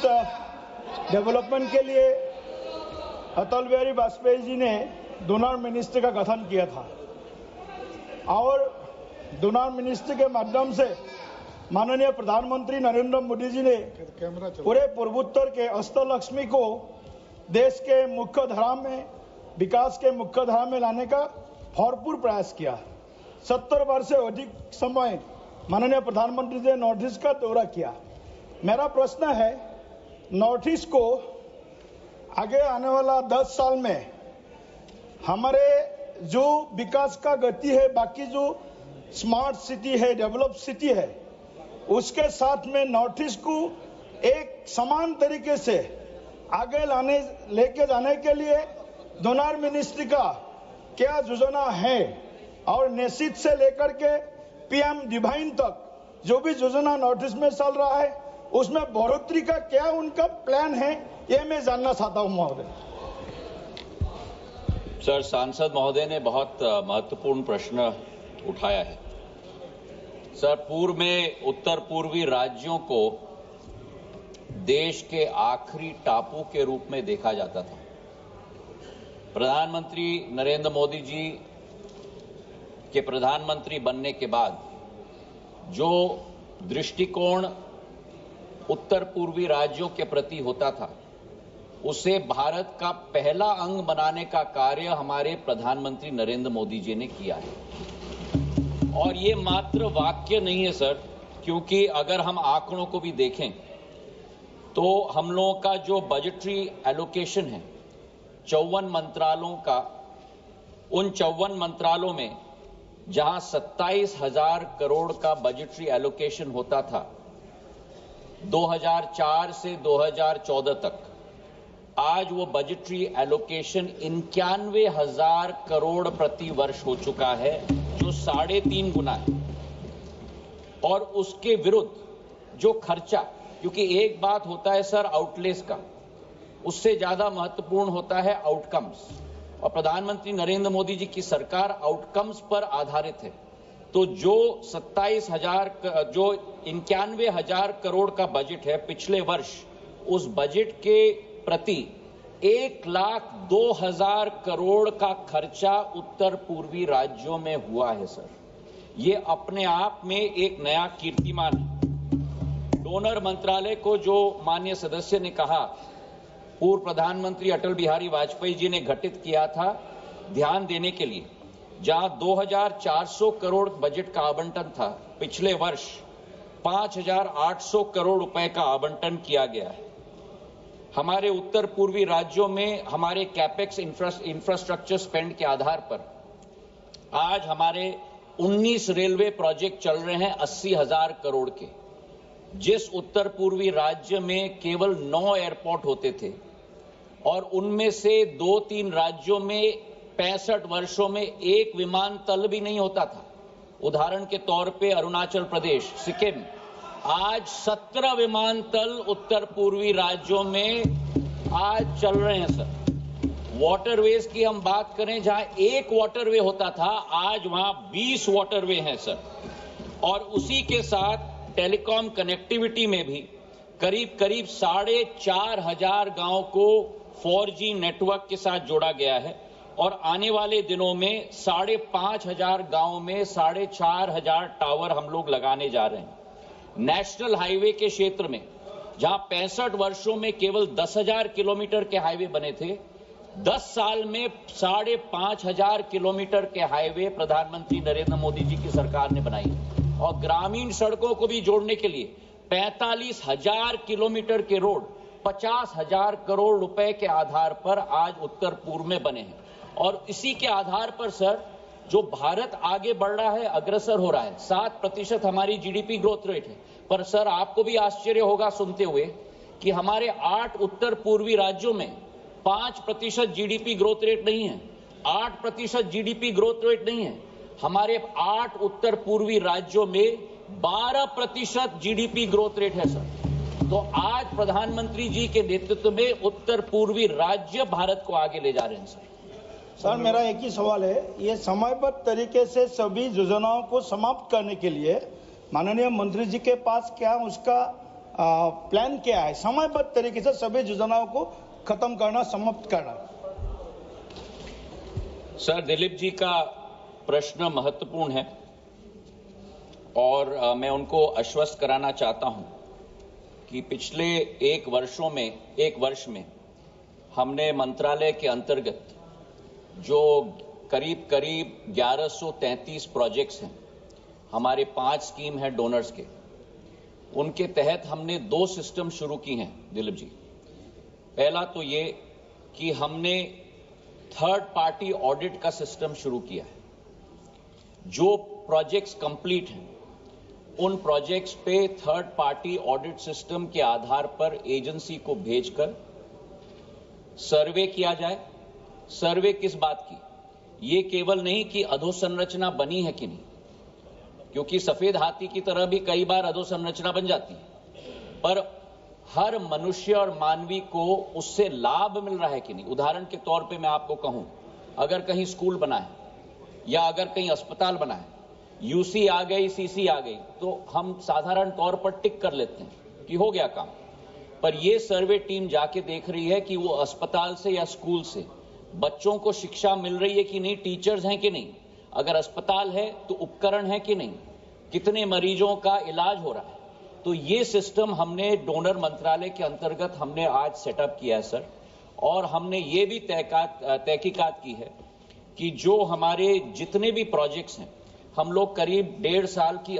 East development के लिए अटल बिहारी वाजपेयी जी ने डोनर मिनिस्ट्री का गठन किया था और डोनर मिनिस्ट्री के माध्यम से माननीय प्रधानमंत्री नरेंद्र मोदी जी ने पूरे पूर्वोत्तर के अष्टलक्ष्मी को देश के मुख्य धारा में, विकास के मुख्य धारा में लाने का भरपूर प्रयास किया। 70 वर्ष से अधिक समय माननीय प्रधानमंत्री जी ने नॉर्थ ईस्ट का दौरा किया। मेरा प्रश्न है, नॉर्थ ईस्ट को आगे आने वाला 10 साल में हमारे जो विकास का गति है, बाकी जो स्मार्ट सिटी है, डेवलप सिटी है, उसके साथ में नॉर्थ ईस्ट को एक समान तरीके से आगे लेके जाने के लिए डोनर मिनिस्ट्री का क्या योजना है और निश्चित से लेकर के पीएम डिवाइन तक जो भी योजना नॉर्थ ईस्ट में चल रहा है उसमें बढ़ोतरी का क्या उनका प्लान है, ये मैं जानना चाहता हूं महोदय। सर, सांसद महोदय ने बहुत महत्वपूर्ण प्रश्न उठाया है। सर, पूर्व में उत्तर पूर्वी राज्यों को देश के आखिरी टापू के रूप में देखा जाता था। प्रधानमंत्री नरेंद्र मोदी जी के प्रधानमंत्री बनने के बाद जो दृष्टिकोण उत्तर पूर्वी राज्यों के प्रति होता था, उसे भारत का पहला अंग बनाने का कार्य हमारे प्रधानमंत्री नरेंद्र मोदी जी ने किया है। और ये मात्र वाक्य नहीं है सर, क्योंकि अगर हम आंकड़ों को भी देखें तो हम लोगों का जो बजटरी एलोकेशन है 54 मंत्रालयों का, उन 54 मंत्रालयों में जहां 27,000 करोड़ का बजटरी एलोकेशन होता था 2004 से 2014 तक, आज वो बजटरी एलोकेशन 91,000 करोड़ प्रति वर्ष हो चुका है, जो 3.5 गुना है। और उसके विरुद्ध जो खर्चा, क्योंकि एक बात होता है सर आउटलेस का, उससे ज्यादा महत्वपूर्ण होता है आउटकम्स, और प्रधानमंत्री नरेंद्र मोदी जी की सरकार आउटकम्स पर आधारित है। तो जो 91,000 करोड़ का बजट है पिछले वर्ष, उस बजट के प्रति 1,02,000 करोड़ का खर्चा उत्तर पूर्वी राज्यों में हुआ है सर। ये अपने आप में एक नया कीर्तिमान है। डोनर मंत्रालय को जो माननीय सदस्य ने कहा, पूर्व प्रधानमंत्री अटल बिहारी वाजपेयी जी ने गठित किया था ध्यान देने के लिए, जहां 2,400 करोड़ बजट का आवंटन था, पिछले वर्ष 5,800 करोड़ रुपए का आवंटन किया गया है। हमारे उत्तर पूर्वी राज्यों में हमारे कैपेक्स इंफ्रास्ट्रक्चर स्पेंड के आधार पर आज हमारे 19 रेलवे प्रोजेक्ट चल रहे हैं 80,000 करोड़ के। जिस उत्तर पूर्वी राज्य में केवल 9 एयरपोर्ट होते थे और उनमें से 2-3 राज्यों में 65 वर्षों में एक विमानतल भी नहीं होता था, उदाहरण के तौर पे अरुणाचल प्रदेश, सिक्किम, आज 17 विमानतल उत्तर पूर्वी राज्यों में आज चल रहे हैं सर। वाटरवेज की हम बात करें, जहां एक वाटरवे होता था, आज वहां 20 वाटरवे हैं सर। और उसी के साथ टेलीकॉम कनेक्टिविटी में भी करीब 4,500 गांव को 4G नेटवर्क के साथ जोड़ा गया है, और आने वाले दिनों में 5,500 गांव में 4,500 टावर हम लोग लगाने जा रहे हैं। नेशनल हाईवे के क्षेत्र में, जहां 65 वर्षों में केवल 10,000 किलोमीटर के हाईवे बने थे, 10 साल में 5,500 किलोमीटर के हाईवे प्रधानमंत्री नरेंद्र मोदी जी की सरकार ने बनाई। और ग्रामीण सड़कों को भी जोड़ने के लिए 45,000 किलोमीटर के रोड 50,000 करोड़ रुपए के आधार पर आज उत्तर पूर्व में बने हैं। और इसी के आधार पर सर, जो भारत आगे बढ़ रहा है, अग्रसर हो रहा है, 7% हमारी जीडीपी ग्रोथ रेट है। पर सर, आपको भी आश्चर्य होगा सुनते हुए कि हमारे 8 उत्तर पूर्वी राज्यों में 5% जीडीपी ग्रोथ रेट नहीं है, 8% जीडीपी ग्रोथ रेट नहीं है। हमारे 8 उत्तर पूर्वी राज्यों में 12% जीडीपी ग्रोथ रेट है सर। तो आज प्रधानमंत्री जी के नेतृत्व में उत्तर पूर्वी राज्य भारत को आगे ले जा रहे हैं सर। सर, मेरा एक ही सवाल है, ये समयबद्ध तरीके से सभी योजनाओं को समाप्त करने के लिए माननीय मंत्री जी के पास क्या उसका प्लान किया है समयबद्ध तरीके से सभी योजनाओं को खत्म करना, समाप्त करना। सर, दिलीप जी का प्रश्न महत्वपूर्ण है और मैं उनको आश्वस्त कराना चाहता हूं कि पिछले एक वर्ष में हमने मंत्रालय के अंतर्गत जो करीब 1133 प्रोजेक्ट्स हैं, हमारे 5 स्कीम है डोनर्स के, उनके तहत हमने 2 सिस्टम शुरू की हैं दिलीप जी। पहला तो ये कि हमने थर्ड पार्टी ऑडिट का सिस्टम शुरू किया है। जो प्रोजेक्ट्स कंप्लीट हैं उन प्रोजेक्ट्स पे थर्ड पार्टी ऑडिट सिस्टम के आधार पर एजेंसी को भेजकर सर्वे किया जाए। सर्वे किस बात की? ये केवल नहीं कि अधोसंरचना बनी है कि नहीं, क्योंकि सफेद हाथी की तरह भी कई बार अधोसंरचना बन जाती है, पर हर मनुष्य और मानवी को उससे लाभ मिल रहा है कि नहीं। उदाहरण के तौर पे मैं आपको कहूं, अगर कहीं स्कूल बना है या अगर कहीं अस्पताल बना है, यूसी आ गई, सीसी आ गई, तो हम साधारण तौर पर टिक कर लेते हैं कि हो गया काम। पर यह सर्वे टीम जाके देख रही है कि वो अस्पताल से या स्कूल से बच्चों को शिक्षा मिल रही है कि नहीं, टीचर्स हैं कि नहीं, अगर अस्पताल है तो उपकरण है कि नहीं, कितने मरीजों का इलाज हो रहा है। तो ये सिस्टम हमने डोनर मंत्रालय के अंतर्गत हमने आज सेटअप किया है सर। और हमने ये भी तहकीकात की है कि जो हमारे जितने भी प्रोजेक्ट्स हैं, हम लोग करीब 1.5 साल की